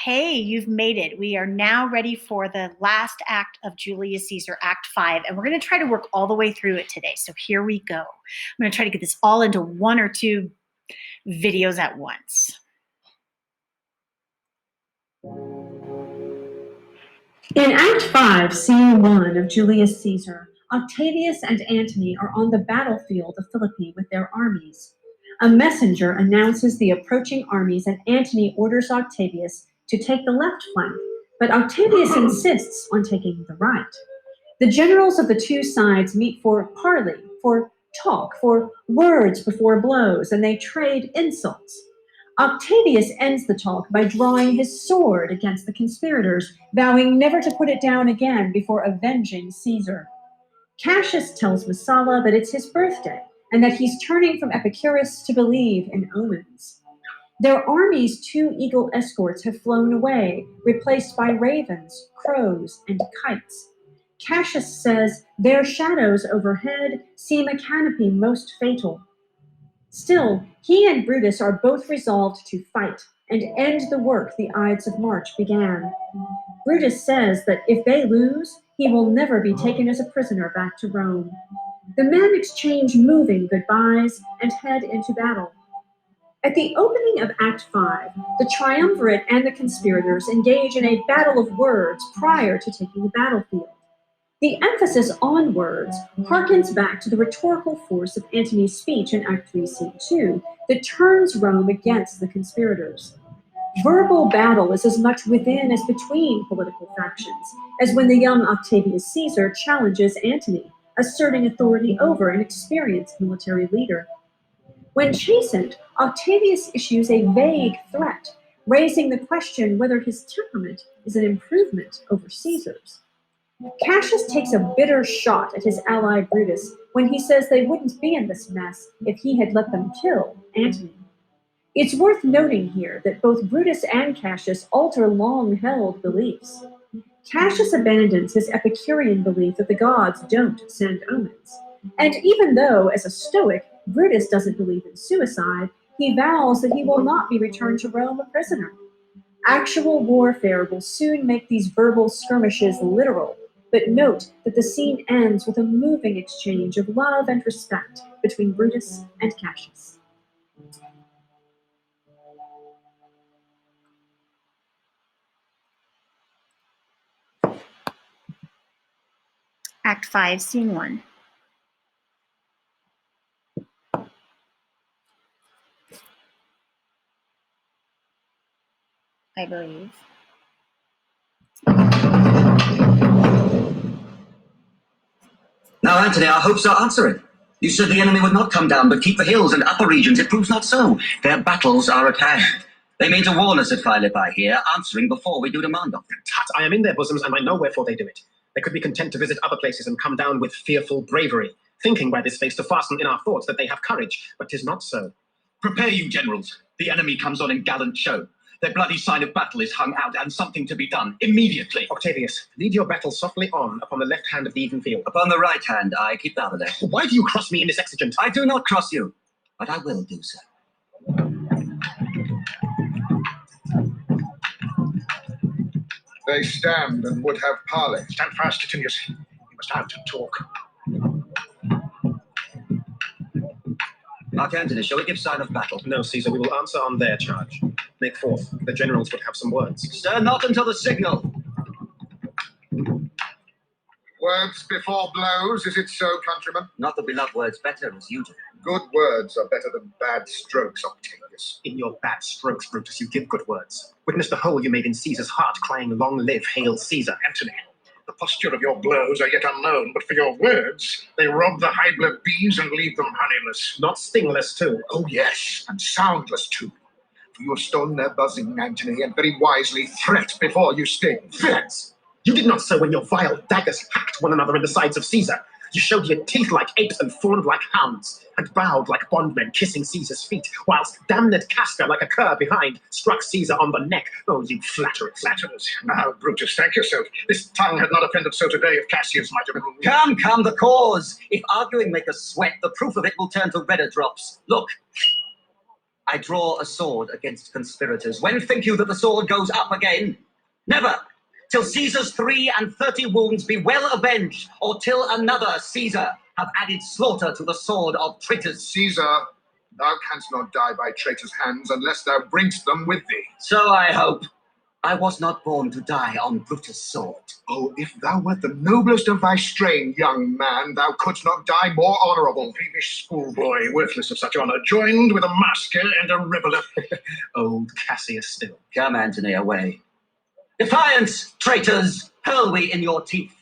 Hey, you've made it. We are now ready for the last act of Julius Caesar, Act 5, and we're going to try to work all the way through it today. So here we go. I'm going to try to get this all into one or two videos at once. In Act 5, Scene 1 of Julius Caesar, Octavius and Antony are on the battlefield of Philippi with their armies. A messenger announces the approaching armies, and Antony orders Octavius to take the left flank, but Octavius insists on taking the right. The generals of the two sides meet for parley, for talk, for words before blows, and they trade insults. Octavius ends the talk by drawing his sword against the conspirators, vowing never to put it down again before avenging Caesar. Cassius tells Messala that it's his birthday and that he's turning from Epicurus to believe in omens. Their army's two eagle escorts have flown away, replaced by ravens, crows, and kites. Cassius says their shadows overhead seem a canopy most fatal. Still, he and Brutus are both resolved to fight and end the work the Ides of March began. Brutus says that if they lose, he will never be taken as a prisoner back to Rome. The men exchange moving goodbyes and head into battle. At the opening of Act 5, the triumvirate and the conspirators engage in a battle of words prior to taking the battlefield. The emphasis on words harkens back to the rhetorical force of Antony's speech in Act 3, Scene 2 that turns Rome against the conspirators. Verbal battle is as much within as between political factions, as when the young Octavius Caesar challenges Antony, asserting authority over an experienced military leader. When chastened, Octavius issues a vague threat, raising the question whether his temperament is an improvement over Caesar's. Cassius takes a bitter shot at his ally Brutus when he says they wouldn't be in this mess if he had let them kill Antony. It's worth noting here that both Brutus and Cassius alter long-held beliefs. Cassius abandons his Epicurean belief that the gods don't send omens. And even though, as a Stoic, Brutus doesn't believe in suicide, he vows that he will not be returned to Rome a prisoner. Actual warfare will soon make these verbal skirmishes literal, but note that the scene ends with a moving exchange of love and respect between Brutus and Cassius. Act 5, Scene 1. I believe. Now, Antony, our hopes are answering. You said the enemy would not come down, but keep the hills and upper regions. It proves not so. Their battles are at hand. They mean to warn us at Philippi here, answering before we do demand of them. Tut, I am in their bosoms, and I know wherefore they do it. They could be content to visit other places and come down with fearful bravery, thinking by this face to fasten in our thoughts that they have courage, but 'tis not so. Prepare you, generals. The enemy comes on in gallant show. Their bloody sign of battle is hung out, and something to be done immediately. Octavius, lead your battle softly on upon the left hand of the even field. Upon the right hand, I keep the other left. Why do you cross me in this exigent? I do not cross you, but I will do so. They stand and would have parley. Stand fast, Julius. We must have to talk. Mark Antony, shall we give sign of battle? No, Caesar, we will answer on their charge. Make forth. The generals would have some words. Stir not until the signal. Words before blows, is it so, countrymen? Not that we love words better as you do. Good words are better than bad strokes, Octavius. In your bad strokes, Brutus, you give good words. Witness the hole you made in Caesar's heart, crying, "Long live, hail Caesar!" Antony. The posture of your blows are yet unknown, but for your words, they rob the high-blood bees and leave them honeyless. Not stingless, too. Oh, yes, and soundless, too. For you have stolen their buzzing, Antony, and very wisely threat before you sting. Threats! You did not so when your vile daggers hacked one another in the sides of Caesar. You showed your teeth like apes and fawned like hounds, and bowed like bondmen kissing Caesar's feet, whilst damned Casca, like a cur behind, struck Caesar on the neck. Oh, you flatterers. Now, Brutus, thank yourself. This tongue had not offended so today if Cassius might have been... Come, the cause. If arguing make us sweat, the proof of it will turn to redder drops. Look, I draw a sword against conspirators. When think you that the sword goes up again? Never! Till Caesar's 33 wounds be well avenged, or till another Caesar have added slaughter to the sword of traitors. Caesar, thou canst not die by traitors' hands unless thou bringst them with thee. So I hope. I was not born to die on Brutus' sword. Oh, if thou wert the noblest of thy strain, young man, thou couldst not die more honourable. Peevish schoolboy, worthless of such honour, joined with a masker and a reveller. Old Cassius still. Come, Antony, away. Defiance, traitors, hurl we in your teeth.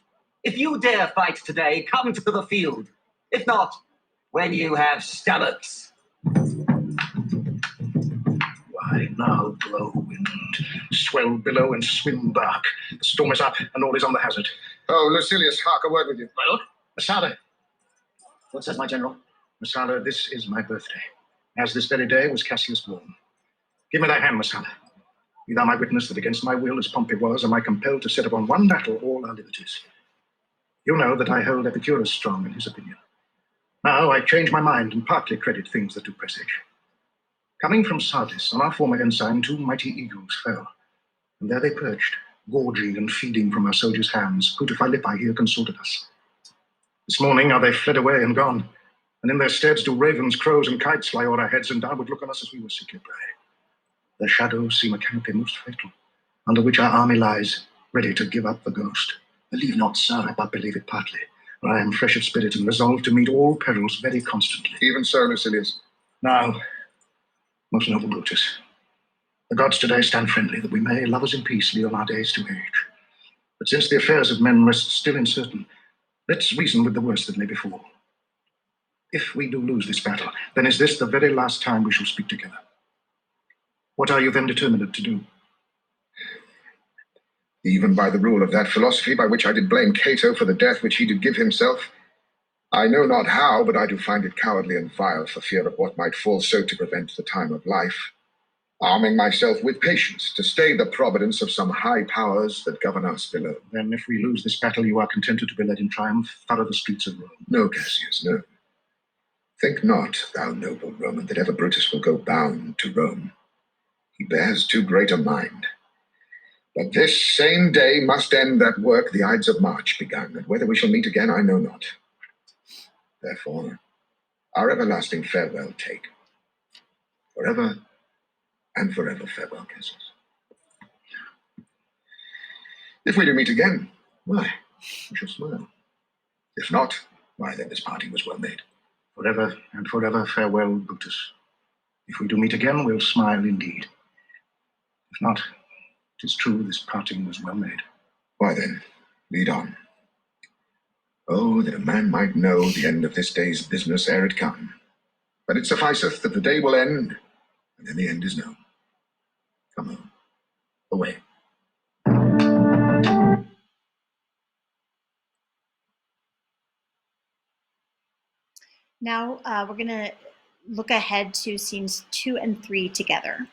If you dare fight today, come to the field. If not, when you have stomachs. Why now blow wind, swell billow and swim bark. The storm is up and all is on the hazard. Oh, Lucilius, hark, a word with you. My lord, Messala, What says my general? Messala, this is my birthday. As this very day was Cassius born. Give me thy hand, Messala. Be thou my witness that against my will, as Pompey was, am I compelled to set upon one battle all our liberties. You know that I hold Epicurus strong in his opinion. Now I change my mind and partly credit things that do presage. Coming from Sardis, on our former ensign, 2 mighty eagles fell, and there they perched, gorging and feeding from our soldiers' hands, who to Philippi here consorted us. This morning are they fled away and gone, and in their steads do ravens, crows, and kites fly o'er our heads, and down would look on us as we were sickly prey. Their shadows seem a canopy most fatal, under which our army lies, ready to give up the ghost. Believe not, sir, I but believe it partly, for I am fresh of spirit and resolved to meet all perils very constantly. Even so, Lucilius. Now, most noble Brutus, the gods today stand friendly, that we may, lovers in peace, lead on our days to age. But since the affairs of men rest still uncertain, let's reason with the worst that may befall. If we do lose this battle, then is this the very last time we shall speak together. What are you then determined to do? Even by the rule of that philosophy by which I did blame Cato for the death which he did give himself, I know not how, but I do find it cowardly and vile for fear of what might fall so to prevent the time of life, arming myself with patience to stay the providence of some high powers that govern us below. Then if we lose this battle, you are contented to be led in triumph through the streets of Rome. No, Cassius, no. Think not, thou noble Roman, that ever Brutus will go bound to Rome. He bears too great a mind. But this same day must end that work the Ides of March begun, and whether we shall meet again I know not. Therefore, our everlasting farewell take. Forever and forever farewell, Cassius. If we do meet again, why, we shall smile. If not, why then this parting was well made. Forever and forever farewell, Brutus. If we do meet again, we'll smile indeed. If not, 'tis true this parting was well made. Why then, lead on. Oh, that a man might know the end of this day's business ere it come. But it sufficeth that the day will end, and then the end is known. Come on, away. Now we're going to look ahead to scenes 2 and 3 together.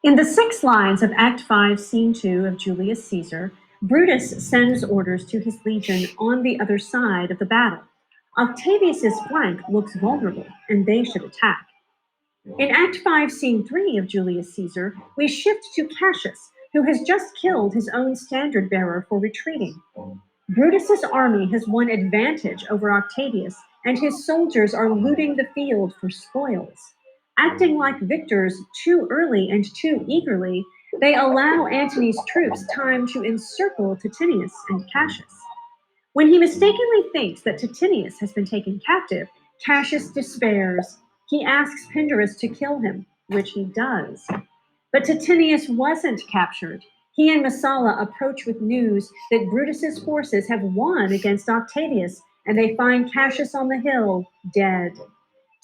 In the 6 lines of Act 5, Scene 2 of Julius Caesar, Brutus sends orders to his legion on the other side of the battle. Octavius's flank looks vulnerable, and they should attack. In Act 5, Scene 3 of Julius Caesar, we shift to Cassius, who has just killed his own standard bearer for retreating. Brutus's army has won advantage over Octavius, and his soldiers are looting the field for spoils. Acting like victors too early and too eagerly, they allow Antony's troops time to encircle Titinius and Cassius. When he mistakenly thinks that Titinius has been taken captive, Cassius despairs. He asks Pindarus to kill him, which he does. But Titinius wasn't captured. He and Messala approach with news that Brutus's forces have won against Octavius, and they find Cassius on the hill, dead.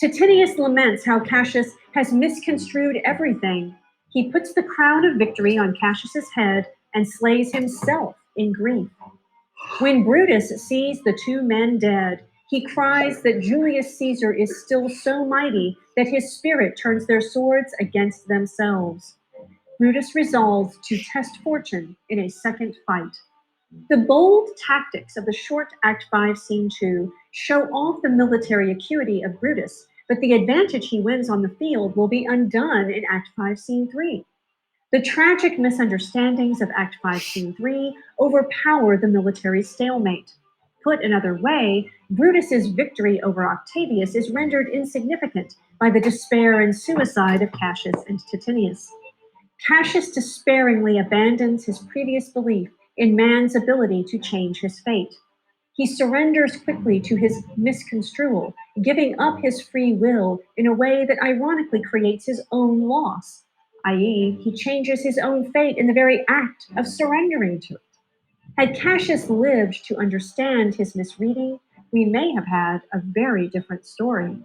Titinius laments how Cassius has misconstrued everything. He puts the crown of victory on Cassius's head and slays himself in grief. When Brutus sees the 2 men dead, he cries that Julius Caesar is still so mighty that his spirit turns their swords against themselves. Brutus resolves to test fortune in a second fight. The bold tactics of the short Act 5, Scene 2 show off the military acuity of Brutus, but the advantage he wins on the field will be undone in Act 5, Scene 3. The tragic misunderstandings of Act 5, Scene 3 overpower the military stalemate. Put another way, Brutus's victory over Octavius is rendered insignificant by the despair and suicide of Cassius and Titinius. Cassius despairingly abandons his previous belief in man's ability to change his fate. He surrenders quickly to his misconstrual, giving up his free will in a way that ironically creates his own loss, i.e., he changes his own fate in the very act of surrendering to it. Had Cassius lived to understand his misreading, we may have had a very different story.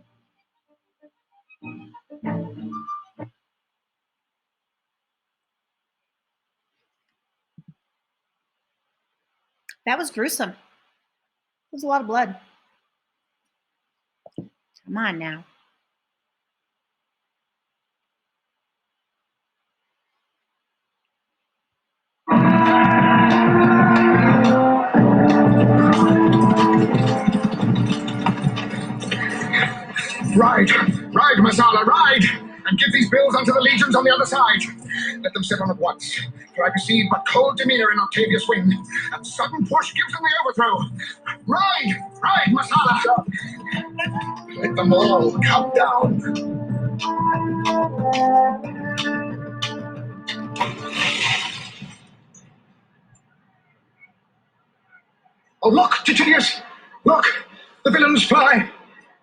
That was gruesome. It was a lot of blood. Come on now. Ride, Masala, ride! And give these bills unto the legions on the other side. Let them set on at once, for I perceive but cold demeanor in Octavius' wing, and sudden push gives them the overthrow. Ride, Masala! Let them all come down. Oh, look, Titinius! Look! The villains fly!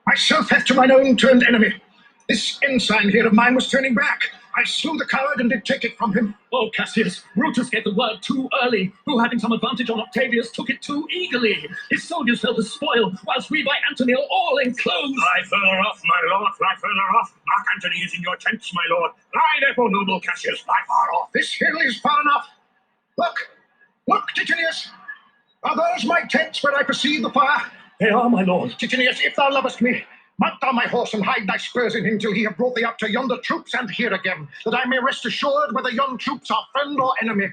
Myself hath to mine own turned enemy. This ensign here of mine was turning back. I slew the coward and did take it from him. Oh, Cassius, Brutus gave the word too early. Who, having some advantage on Octavius, took it too eagerly. His soldiers fell to spoil, whilst we by Antony are all enclosed. Fly further off, my lord, fly further off. Mark Antony is in your tents, my lord. Fly therefore, noble Cassius, fly far off. This hill is far enough. Look, Titinius! Are those my tents where I perceive the fire? They are, my lord. Titinius, if thou lovest me, mount thou my horse and hide thy spurs in him till he have brought thee up to yonder troops and here again, that I may rest assured whether yon troops are friend or enemy.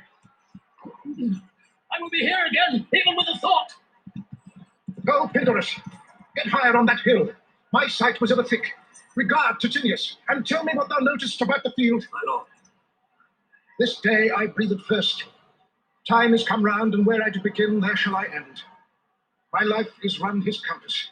I will be here again, even with a thought. Go, Pindorus, get higher on that hill. My sight was ever thick. Regard Titinius, and tell me what thou notest about the field. My lord. This day I breathed first. Time is come round, and where I do begin, there shall I end. My life is run his compass.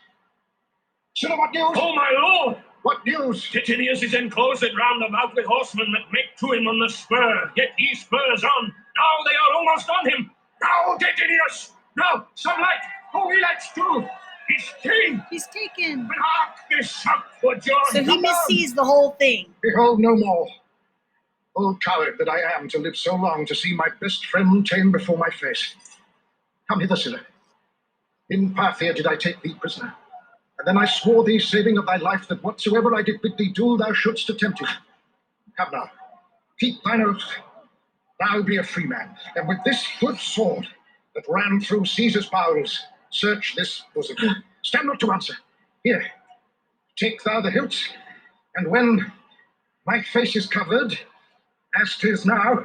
Sir, what news? Oh, my lord! What news? Titinius is enclosed round about with horsemen that make to him on the spur, yet he spurs on. Now they are almost on him. Now, Titinius! Now, some light! Holy lights too! He's taken! He's taken. But hark, this shout for John! So he missees the whole thing. Behold no more. O coward that I am, to live so long to see my best friend ta'en before my face. Come hither, Scylla. In Parthia did I take thee prisoner, and then I swore thee, saving of thy life, that whatsoever I did bid thee do, thou shouldst attempt it. Come now, keep thine oath. Thou be a free man, and with this good sword that ran through Caesar's bowels, search this bosom. Stand not to answer. Here, take thou the hilt, and when my face is covered, as 'tis now,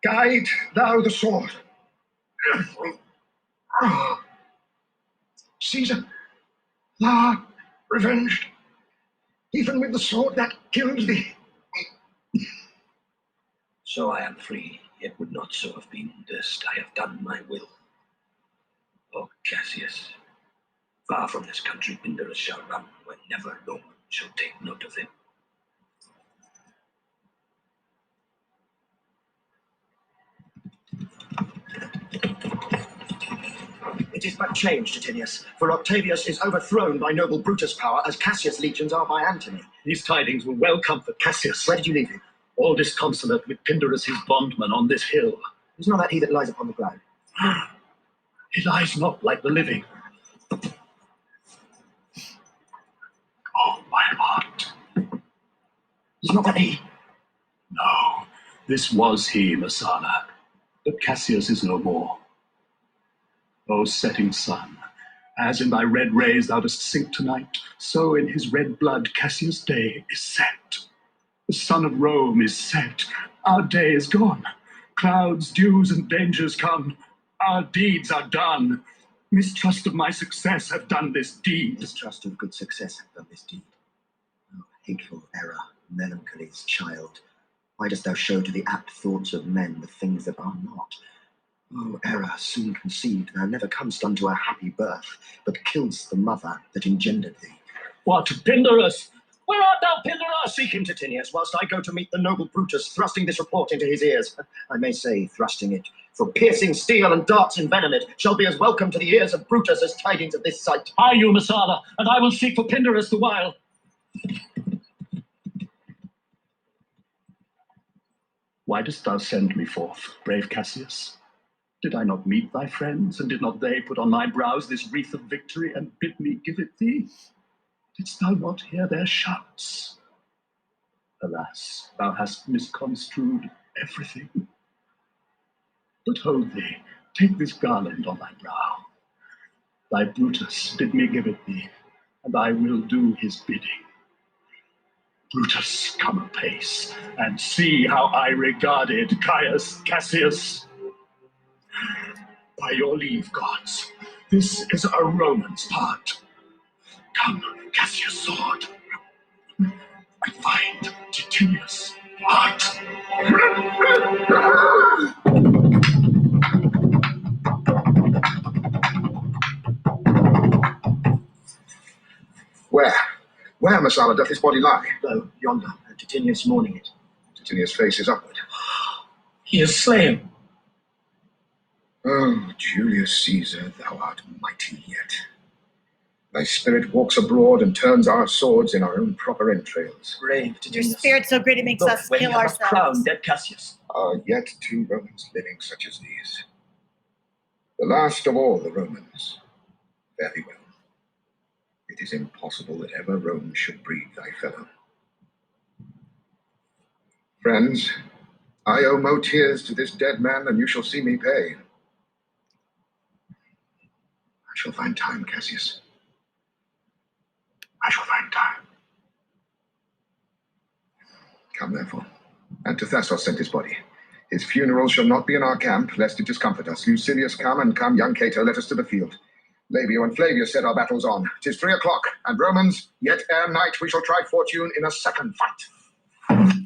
guide thou the sword. Caesar, thou art revenged, even with the sword that killed thee. So I am free, yet would not so have been, durst I have done my will. O Cassius, far from this country Pindorus shall run, where never Roman shall take note of him. It is but change, Titinius, for Octavius is overthrown by noble Brutus' power, as Cassius' legions are by Antony. These tidings will well comfort Cassius. Where did you leave him? All disconsolate with Pindorus his bondman on this hill. Is not that he that lies upon the ground? He lies not like the living. Oh, my heart. Is not that he? No, this was he, Messala. But Cassius is no more. O setting sun, as in thy red rays thou dost sink tonight, so in his red blood Cassius' day is set. The sun of Rome is set. Our day is gone. Clouds, dews, and dangers come. Our deeds are done. Mistrust of my success hath done this deed. Distrust of good success hath done this deed. Hateful error, melancholy's child, why dost thou show to the apt thoughts of men the things that are not? O error soon conceived, thou never comest unto a happy birth, but kill'st the mother that engendered thee. What, Pindarus? Where art thou, Pindarus? Seek him, Titinius, whilst I go to meet the noble Brutus, thrusting this report into his ears. I may say thrusting it, for piercing steel and darts envenomed shall be as welcome to the ears of Brutus as tidings of this sight. Hie you, Messala, and I will seek for Pindarus the while. Why dost thou send me forth, brave Cassius? Did I not meet thy friends, and did not they put on my brows this wreath of victory, and bid me give it thee? Didst thou not hear their shouts? Alas, thou hast misconstrued everything. But hold thee, take this garland on thy brow. Thy Brutus bid me give it thee, and I will do his bidding. Brutus, come apace, and see how I regarded Caius Cassius. By your leave, gods, this is a Roman's part. Come, Cassius' sword, and find Titinius' heart. Where, Messala, doth his body lie? Lo, yonder, and Titinius mourning it. Titinius' face is upward. He is slain. Oh, Julius Caesar, thou art mighty yet. Thy spirit walks abroad and turns our swords in our own proper entrails. Brave Your Titinius. spirit's so great it makes Look, us where he kill hath ourselves. crowned dead Cassius. Are yet 2 Romans living such as these? The last of all the Romans. Very well. It is impossible that ever Rome should breed thy fellow. Friends, I owe more tears to this dead man than you shall see me pay. I shall find time, Cassius. I shall find time. Come, therefore. And to Thassos sent his body. His funeral shall not be in our camp, lest it discomfort us. Lucilius, come, and come, young Cato, let us to the field. Labio and Flavius set our battles on. 'Tis 3 o'clock, and Romans, yet ere night we shall try fortune in a second fight.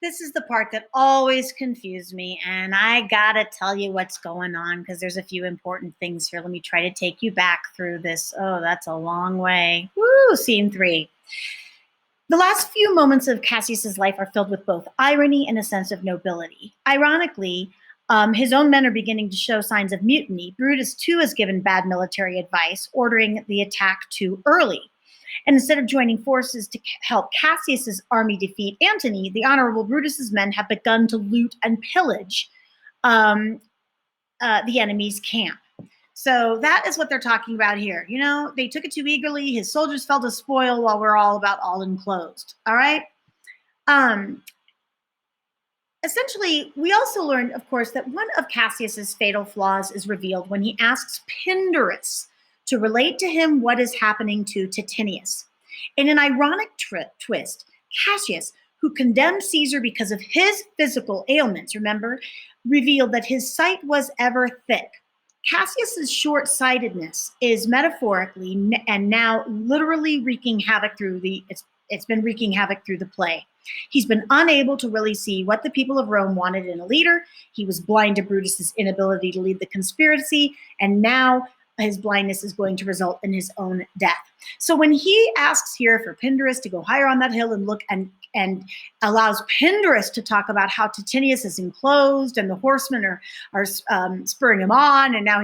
This is the part that always confused me, and I gotta tell you what's going on because there's a few important things here. Let me try to take you back through this. Oh, that's a long way. Woo, scene 3. The last few moments of Cassius's life are filled with both irony and a sense of nobility. Ironically, his own men are beginning to show signs of mutiny. Brutus, too, has given bad military advice, ordering the attack too early. And instead of joining forces to help Cassius's army defeat Antony, the honorable Brutus's men have begun to loot and pillage the enemy's camp. So that is what they're talking about here. You know, they took it too eagerly. His soldiers fell to spoil while we're all about all enclosed. All right. Essentially, we also learned, of course, that one of Cassius's fatal flaws is revealed when he asks Pindarus to relate to him what is happening to Titinius. In an ironic twist, Cassius, who condemned Caesar because of his physical ailments, remember, revealed that his sight was ever thick. Cassius's short-sightedness is metaphorically and now literally wreaking havoc through it's been wreaking havoc through the play. He's been unable to really see what the people of Rome wanted in a leader. He was blind to Brutus's inability to lead the conspiracy, and now his blindness is going to result in his own death. So when he asks here for Pindarus to go higher on that hill and look and allows Pindarus to talk about how Titinius is enclosed and the horsemen are spurring him on, and now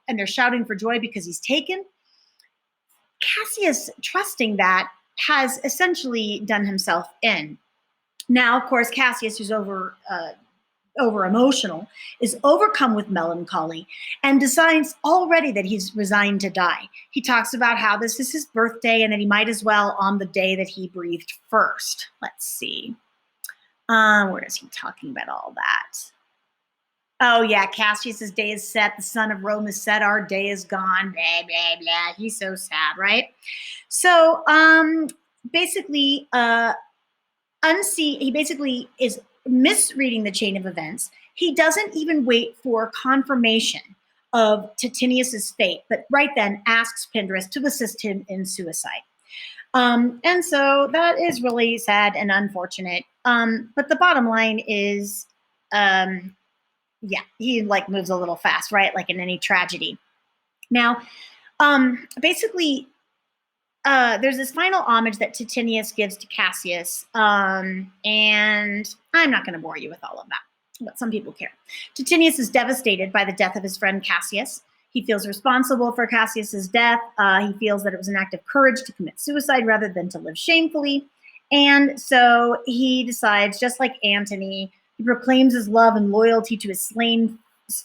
and they're shouting for joy because he's taken. Cassius, trusting that, has essentially done himself in. Now, of course, Cassius, who's over emotional, is overcome with melancholy and decides already that he's resigned to die. He talks about how this is his birthday and that he might as well on the day that he breathed first. Let's see. Where is he talking about all that? Oh, yeah, Cassius's day is set. The sun of Rome is set. Our day is gone. Blah, blah, blah. He's so sad, right? So basically, he basically is misreading the chain of events. He doesn't even wait for confirmation of Titinius's fate, but right then asks Pindarus to assist him in suicide. And so that is really sad and unfortunate. But the bottom line is, yeah, he like moves a little fast, right? Like in any tragedy. Now, basically, there's this final homage that Titinius gives to Cassius, and I'm not going to bore you with all of that, but some people care. Titinius is devastated by the death of his friend Cassius. He feels responsible for Cassius's death. He feels that it was an act of courage to commit suicide rather than to live shamefully. And so he decides, just like Antony, he proclaims his love and loyalty to his slain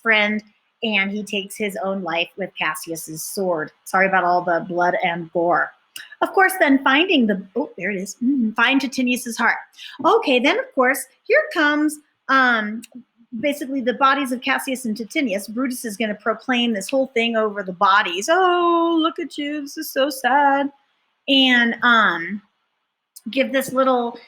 friend, and he takes his own life with Cassius's sword. Sorry about all the blood and gore. Of course, then finding there it is, find Titinius's heart. Okay, then of course, here comes basically the bodies of Cassius and Titinius. Brutus is going to proclaim this whole thing over the bodies. Oh, look at you, this is so sad. And give this little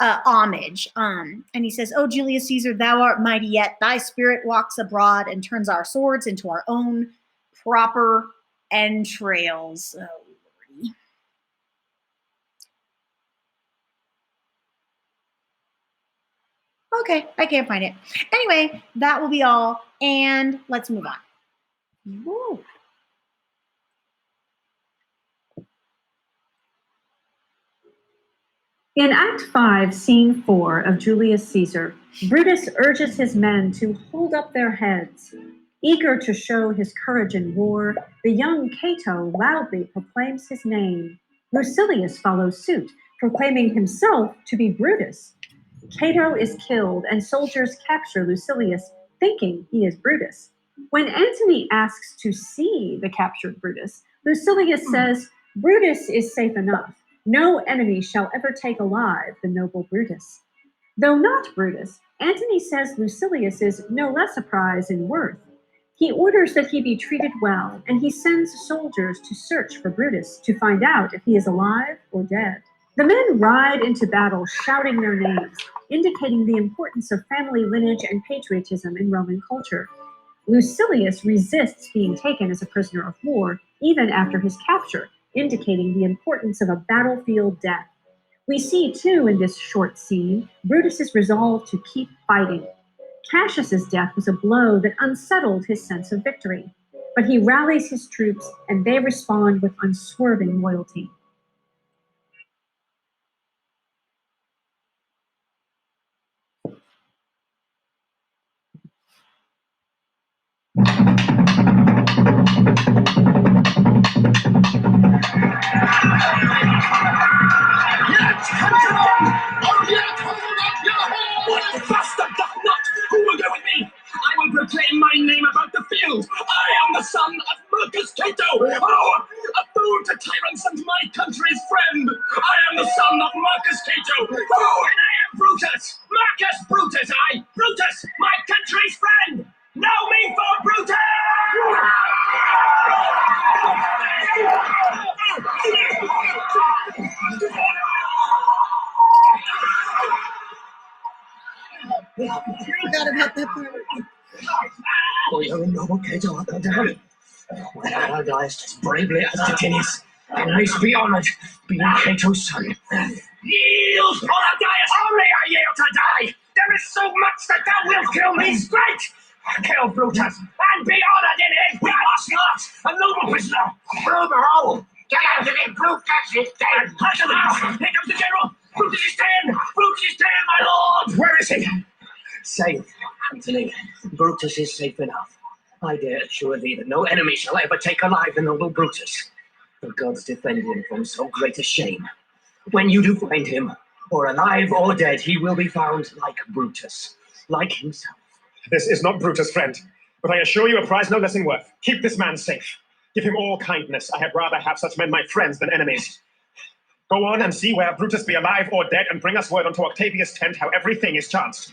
homage. And he says, "Oh, Julius Caesar, thou art mighty yet. Thy spirit walks abroad and turns our swords into our own proper entrails." Oh, Lordy. Okay, I can't find it. Anyway, that will be all, and let's move on. Woo. In Act 5, Scene 4 of Julius Caesar, Brutus urges his men to hold up their heads. Eager to show his courage in war, the young Cato loudly proclaims his name. Lucilius follows suit, proclaiming himself to be Brutus. Cato is killed, and soldiers capture Lucilius, thinking he is Brutus. When Antony asks to see the captured Brutus, Lucilius says, "Brutus is safe enough. No enemy shall ever take alive the noble Brutus." Though not Brutus, Antony says Lucilius is no less a prize in worth. He orders that he be treated well, and he sends soldiers to search for Brutus to find out if he is alive or dead. The men ride into battle shouting their names, indicating the importance of family lineage and patriotism in Roman culture. Lucilius resists being taken as a prisoner of war, even after his capture, indicating the importance of a battlefield death. We see, too, in this short scene, Brutus's resolve to keep fighting. Cassius's death was a blow that unsettled his sense of victory, but he rallies his troops and they respond with unswerving loyalty. What bastard doth not? Who will go with me? I will proclaim my name about the field. I am the son of Marcus Cato. Oh, a fool to tyrants and my country's friend. I am the son of Marcus Cato. Oh, and I am Brutus. Marcus Brutus, Brutus, my country's friend. Know me for Brutus! Forgot about that part. For young noble Cato up and down. When thou diest as bravely as Titinius, then mayst be honored, being Cato's son. Yield, or thou diest! Only I yield to die! There is so much that thou wilt kill me straight! Kill Brutus, and be honored in his. We must not! A noble prisoner! Brother, get out of here! Brutus is dead! Hush now! Here comes the general! Brutus is dead! Brutus is dead, my lord! Where is he? Safe, Antony. Brutus is safe enough. I dare assure thee that no enemy shall ever take alive the noble Brutus. The gods defend him from so great a shame. When you do find him, or alive or dead, he will be found like Brutus, like himself. This is not Brutus, friend, but I assure you a prize no less in worth. Keep this man safe. Give him all kindness. I had rather have such men my friends than enemies. Go on and see where Brutus be alive or dead, and bring us word unto Octavius' tent how everything is chanced.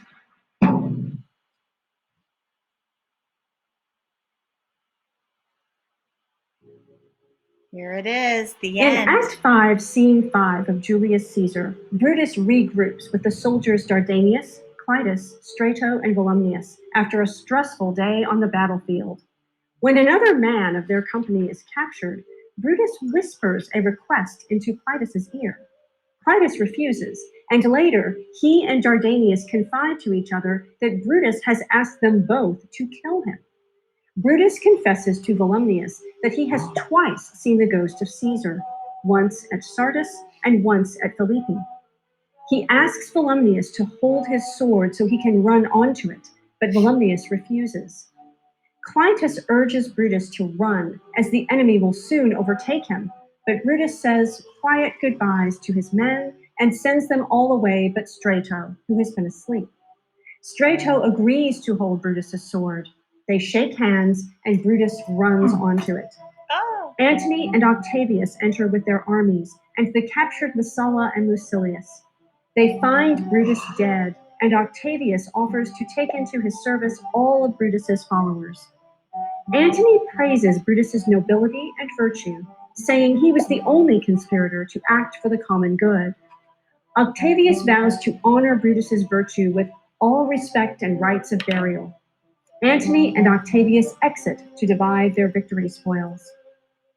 Here it is, the In end. Act 5, Scene 5 of Julius Caesar, Brutus regroups with the soldiers Dardanius, Clitus, Strato, and Volumnius after a stressful day on the battlefield. When another man of their company is captured, Brutus whispers a request into Clitus's ear. Clitus refuses, and later he and Dardanius confide to each other that Brutus has asked them both to kill him. Brutus confesses to Volumnius that he has twice seen the ghost of Caesar, once at Sardis and once at Philippi. He asks Volumnius to hold his sword so he can run onto it, but Volumnius refuses. Clitus urges Brutus to run, as the enemy will soon overtake him, but Brutus says quiet goodbyes to his men and sends them all away but Strato, who has been asleep. Strato agrees to hold Brutus's sword. They shake hands, and Brutus runs onto it. Oh. Antony and Octavius enter with their armies and the captured Messala and Lucilius. They find Brutus dead, and Octavius offers to take into his service all of Brutus's followers. Antony praises Brutus's nobility and virtue, saying he was the only conspirator to act for the common good. Octavius vows to honor Brutus's virtue with all respect and rites of burial. Antony and Octavius exit to divide their victory spoils.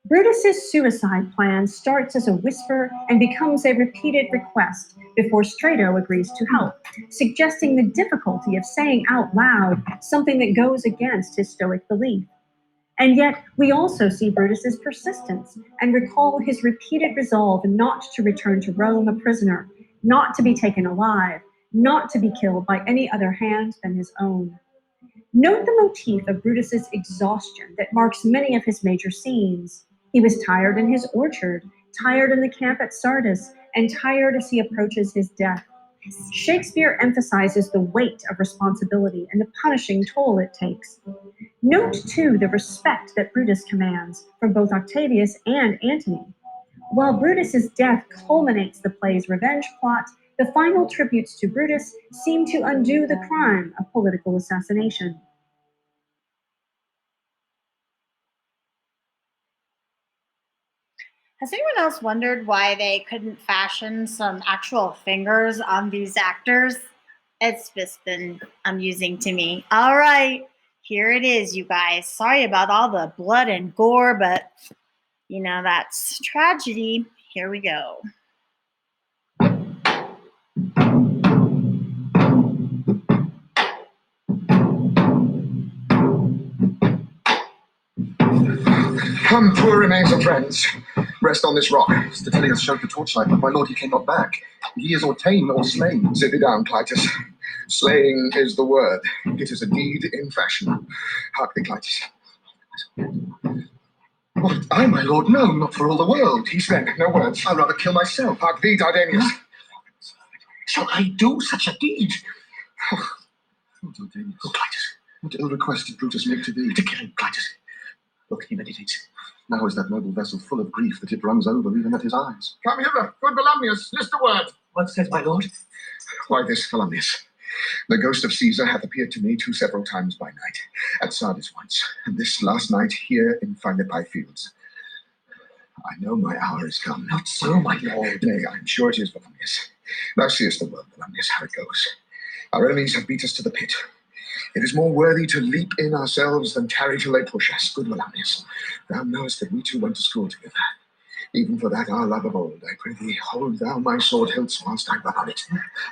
Brutus's suicide plan starts as a whisper and becomes a repeated request before Strato agrees to help, suggesting the difficulty of saying out loud something that goes against his Stoic belief. And yet, we also see Brutus's persistence and recall his repeated resolve not to return to Rome a prisoner, not to be taken alive, not to be killed by any other hand than his own. Note the motif of Brutus's exhaustion that marks many of his major scenes. He was tired in his orchard, tired in the camp at Sardis, and tired as he approaches his death. Shakespeare emphasizes the weight of responsibility and the punishing toll it takes. Note, too, the respect that Brutus commands from both Octavius and Antony. While Brutus's death culminates the play's revenge plot, the final tributes to Brutus seem to undo the crime of political assassination. Has anyone else wondered why they couldn't fashion some actual fingers on these actors? It's just been amusing to me. All right, here it is, you guys. Sorry about all the blood and gore, but you know, that's tragedy. Here we go. Come, poor remains of friends. Rest on this rock. Statilius showed the torchlight, but my lord, he came not back. He is or ta'en or slain. Sit thee down, Clitus. Slaying is the word. It is a deed in fashion. Hark thee, Clitus. What, I, my lord? No, not for all the world. Peace then, no words. I'd rather kill myself. Hark thee, Dardanius. Shall I do such a deed? Oh, Dardanius. Oh, Clitus. What ill request did Brutus make to thee? To kill him, Clitus. Look, he meditates. Now is that noble vessel full of grief that it runs over even at his eyes. Come hither, good Volumnius. List a word. What says my lord? Why this, Volumnius? The ghost of Caesar hath appeared to me several times by night, at Sardis once, and this last night here in Philippi fields. I know my hour is come. Not so, my lord. Nay, I am sure it is, Volumnius. Thou seest the world, Volumnius, how it goes. Our enemies have beat us to the pit. It is more worthy to leap in ourselves than tarry till they push us. Good Volumnius, thou knowest that we two went to school together. Even for that our love of old, I pray thee, hold thou my sword hilts whilst I run on it.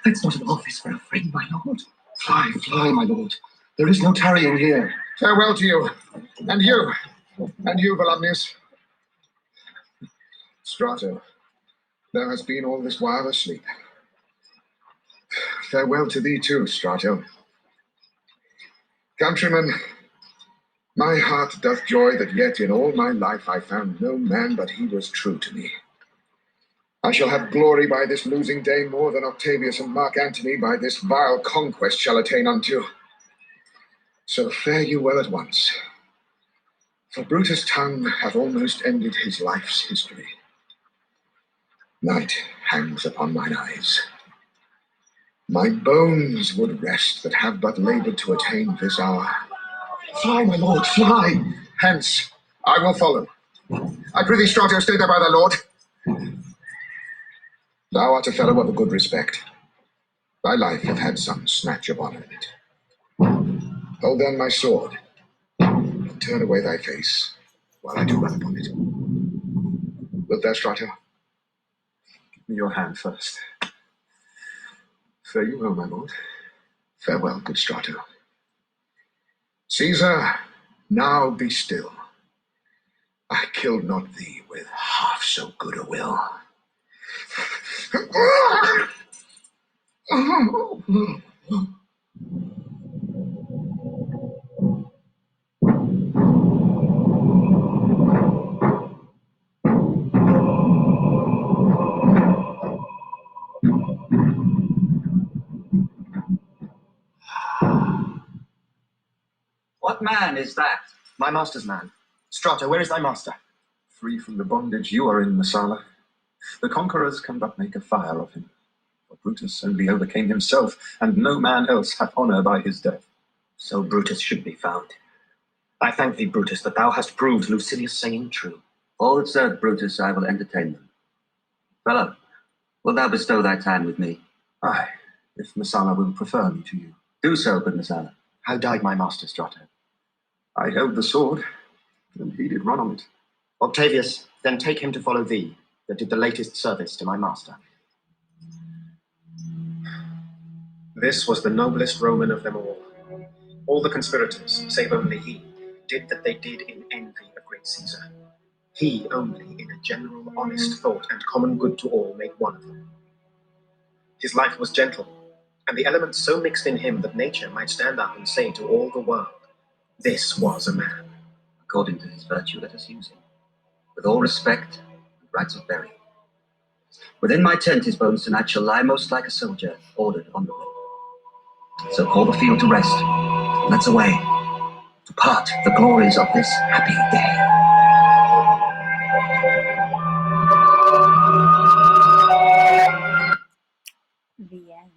That's not an office for a friend, my lord. Fly, fly, my lord. There is no tarrying here. Farewell to you, and you, Volumnius. Strato, thou hast been all this while asleep. Farewell to thee too, Strato. Countrymen, my heart doth joy that yet in all my life I found no man but he was true to me. I shall have glory by this losing day more than Octavius and Mark Antony by this vile conquest shall attain unto. So fare you well at once, for Brutus' tongue hath almost ended his life's history. Night hangs upon mine eyes. My bones would rest that have but labored to attain this hour. Fly, my lord, fly. Hence, I will follow. I prithee, Strato, stay there by thy lord. Thou art a fellow of a good respect. Thy life hath had some snatch of honor in it. Hold then my sword, and turn away thy face, while I do run upon it. Wilt thou, Strato? Give me your hand first. Fare you well, my lord. Farewell, good Strato. Caesar, now be still. I killed not thee with half so good a will. What man is that? My master's man. Strato, where is thy master? Free from the bondage you are in, Messala. The conquerors can but make a fire of him. For Brutus only overcame himself, and no man else hath honour by his death. So Brutus should be found. I thank thee, Brutus, that thou hast proved Lucilius' saying true. All that serve Brutus, I will entertain them. Fellow, wilt thou bestow thy time with me? Aye, if Messala will prefer me to you. Do so, good Messala. How died my master, Strato? I held the sword, and he did run on it. Octavius, then take him to follow thee, that did the latest service to my master. This was the noblest Roman of them all. All the conspirators, save only he, did that they did in envy of great Caesar. He only, in a general, honest thought and common good to all, made one of them. His life was gentle, and the elements so mixed in him that nature might stand up and say to all the world, this was a man. According to his virtue, let us use him, with all respect and rights of burial. Within my tent his bones tonight shall lie most like a soldier, ordered on the way. So call the field to rest, and let's away, to part the glories of this happy day. The end.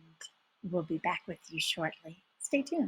We'll be back with you shortly. Stay tuned.